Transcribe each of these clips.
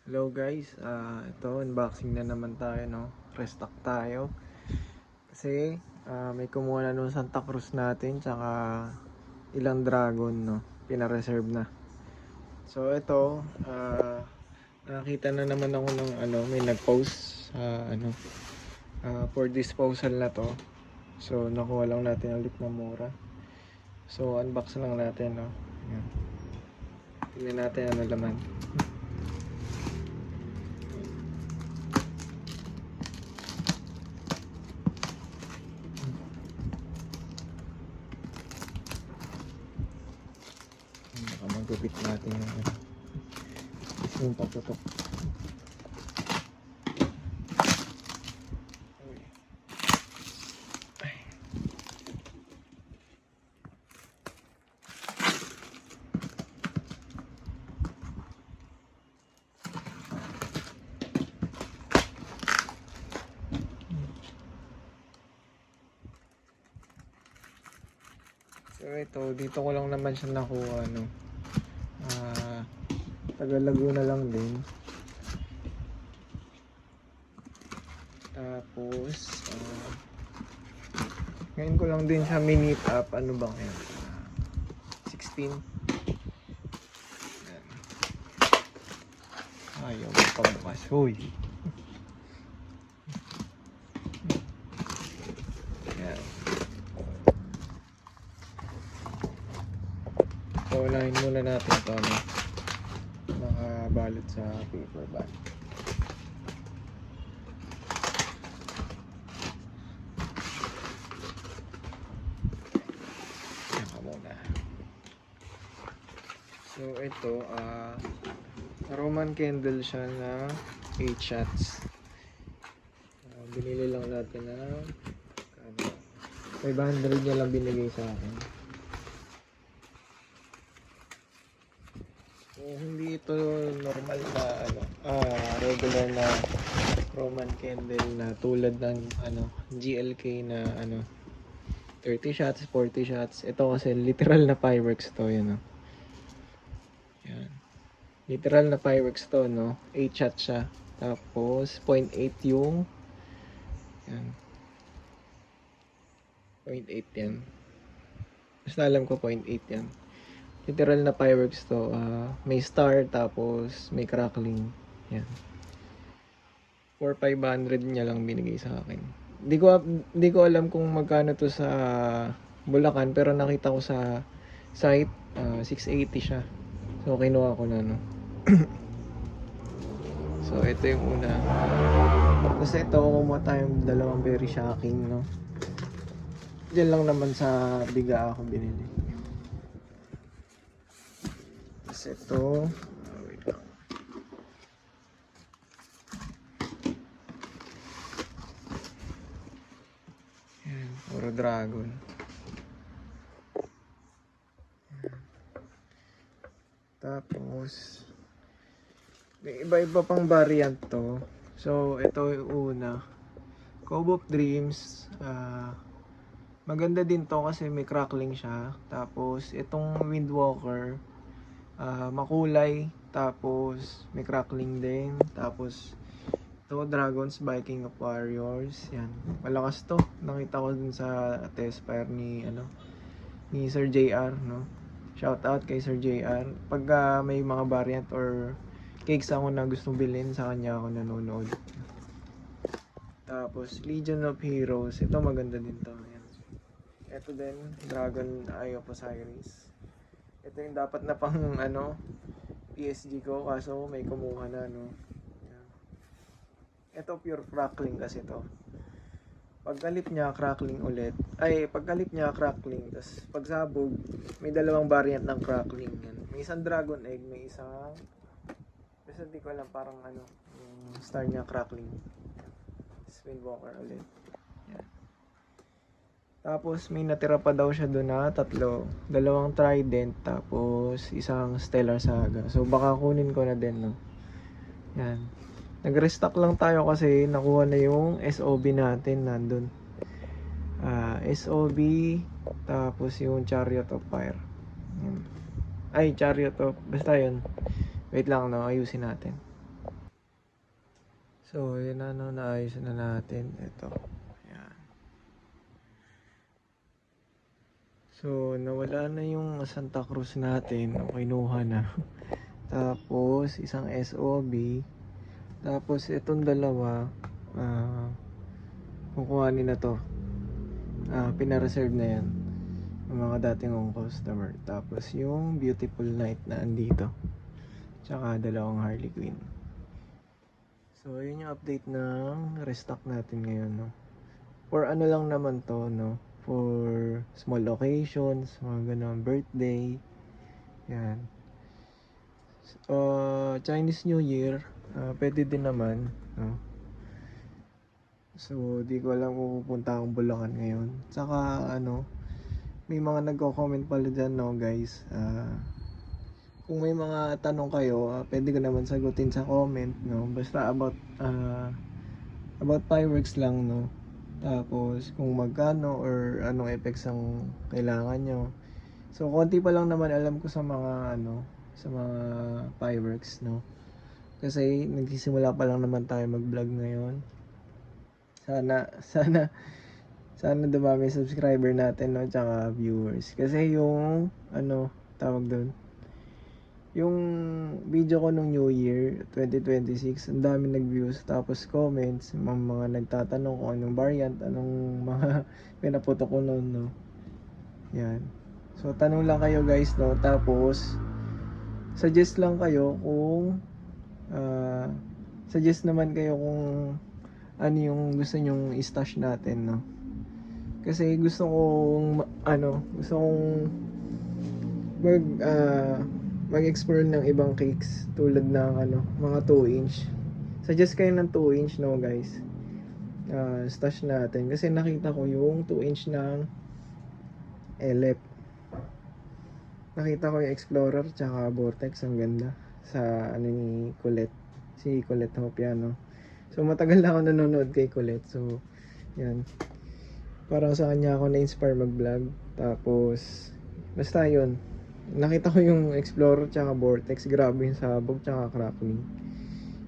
Hello guys, ito unboxing na naman tayo, no? Restock tayo. Kasi may kumuha na nung Santa Cruz natin, tsaka ilang dragon, no? Pina-reserve na. So ito, nakita na naman ako ng may nag-post for disposal na to. So nakuha lang natin ulit na mura. So unbox lang natin, no? Yan. Tingnan natin ano laman. Baka magupit natin yung pagtutok. So ito, dito ko lang naman siya nakuha, no. Taga Laguna lang din. Tapos ngayon ko lang din siya minute up. Ano bang yan? 16. Yan. Ayaw pabukas. Huy. Yan. Paunahin muna natin ito, no? Nakabalot sa paper bag. Yan ka muna. So ito, Roman candle siya na 8 shots. Binili lang natin na 500 niya lang binigay sa akin. Hindi ito normal na regular na Roman candle na tulad ng GLK na 30 shots, 40 shots. Ito kasi literal na fireworks to, yan. Yan. Literal na fireworks to, no. 8 shots siya. Tapos 0.8 yung yan. 0.8 yan. Basta alam ko 0.8 yan. Literal na fireworks to. May star, tapos may crackling. Yan. 4,500 niya lang binigay sa akin. Hindi ko alam kung magkano to sa Bulacan, pero nakita ko sa site 680 siya. So kinuha ko na, no. So ito yung una. Tapos ito, kumuha tayong dalawang very shocking, no. Diyan lang naman sa Biga ako binili. Ito, wait lang. Yan, puro dragon. Yan. Tapos may iba-iba pang variant to. So ito yung una, Cove of Dreams. Maganda din to kasi may crackling siya. Tapos itong Windwalker, makulay, tapos may crackling din. Tapos ito, Dragons Viking of Warriors. Yan, malakas to. Nakita ko dun sa test fire ni Sir JR, no. Shout out kay Sir JR. Pag may mga variant or cakes ako na gustong bilhin, sa kanya ako nanonood. Tapos Legion of Heroes, ito maganda din to. Yan. Ito din, Dragon Eye of Osiris. Ito yung dapat na pang PSG ko, kaso may kumuha na, no. Yan. Ito pure crackling kasi to. Pagkalip niya crackling ulit. Pagkalip niya crackling, tapos pagsabog may dalawang variant ng crackling yan. May isang dragon egg, may isang basta di ko alam, parang yung star niya crackling. Windwalker ulit. Yan. Tapos may natira pa daw siya doon na dalawang trident, tapos isang stellar saga. So baka kunin ko na din, no. Yan. Nag-restock lang tayo kasi nakuha na yung SOB natin nandun. SOB, tapos yung Chariot of Fire. Yan. Chariot of, basta yun. Wait lang, no, ayusin natin. So, yun na, no, naayos na natin. Ito. Ayan. So, nawala na yung Santa Cruz natin. Kinuha na. Tapos, isang SOB. Tapos, itong dalawa, kukuhanin na to. Pinareserve na yan ng mga dating kong customer. Tapos, yung Beautiful Night na andito. Tsaka, dalawang Harley Quinn. So, yun yung update ng restock natin ngayon, no? For ano lang naman to, no? For small occasions, mga ganun, birthday. Yan. Chinese New Year, pwede din naman, no? So, di ko alam kung pupunta akong Bulacan ngayon. Tsaka, ano, may mga nagko-comment pala dyan, no, guys. Kung may mga tanong kayo, pwede ko naman sagutin sa comment, no? Basta about fireworks lang, no? Tapos, kung magkano or anong effects ang kailangan nyo. So, konti pa lang naman alam ko sa mga, sa mga fireworks, no? Kasi, nagsisimula pa lang naman tayo mag-vlog ngayon. Sana dumami subscriber natin, no? Tsaka viewers. Kasi yung, tawag doon, yung video ko nung New Year 2026, ang dami nag-views, tapos comments, mga nagtatanong kung anong variant, anong mga pinaputo ko noon, no? Yan. So, tanong lang kayo guys, no? Tapos, suggest lang kayo kung, suggest naman kayo kung ano yung gusto nyong i-stash natin, no? Kasi gusto kong, mag-explore ng ibang cakes tulad ng mga 2 inch. Suggest kayo ng 2 inch, no guys. Stash natin kasi nakita ko yung 2 inch ng LF. Nakita ko yung Explorer tsaka Vortex, ang ganda sa ni Colette. Si Colette Hopiano. So matagal na ako nanonood kay Colette. So yan. Parang sa kanya ako na-inspire mag-vlog. Tapos basta yun, nakita ko yung Explorer tsaka Vortex, grabe yung sabog tsaka crackling.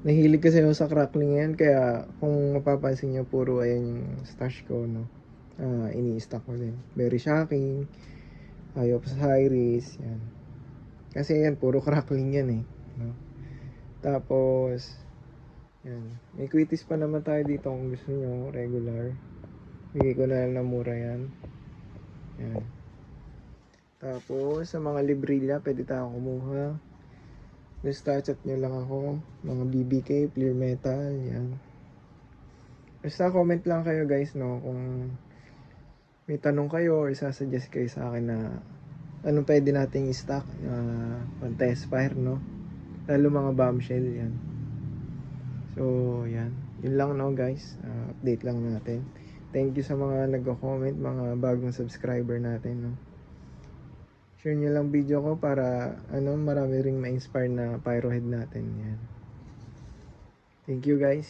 Nahilig kasi ako sa crackling yan, kaya kung mapapansin nyo, puro ayan yung stash ko, no? Ini-stack ko din. Very shocking, Eye of Osiris, yan. Kasi yan, puro crackling yan eh, no? Tapos yan, may quitties pa naman tayo dito kung gusto nyo, regular. Bigay ko na lang na mura yan. Yan. Tapos, sa mga librilla, pwede tayo kumuha. Basta chat nyo lang ako. Mga BBK, Clear Metal, yan. Basta comment lang kayo guys, no? Kung may tanong kayo or sasuggest kayo sa akin na anong pwede nating i-stock. Pang-test fire, no? Lalo mga bombshell, yan. So, yan. Yun lang, no guys. Update lang natin. Thank you sa mga nagko-comment, mga bagong subscriber natin, no? Share nyo lang video ko para marami ring ma-inspire na pyrohead natin. Yan. Thank you guys.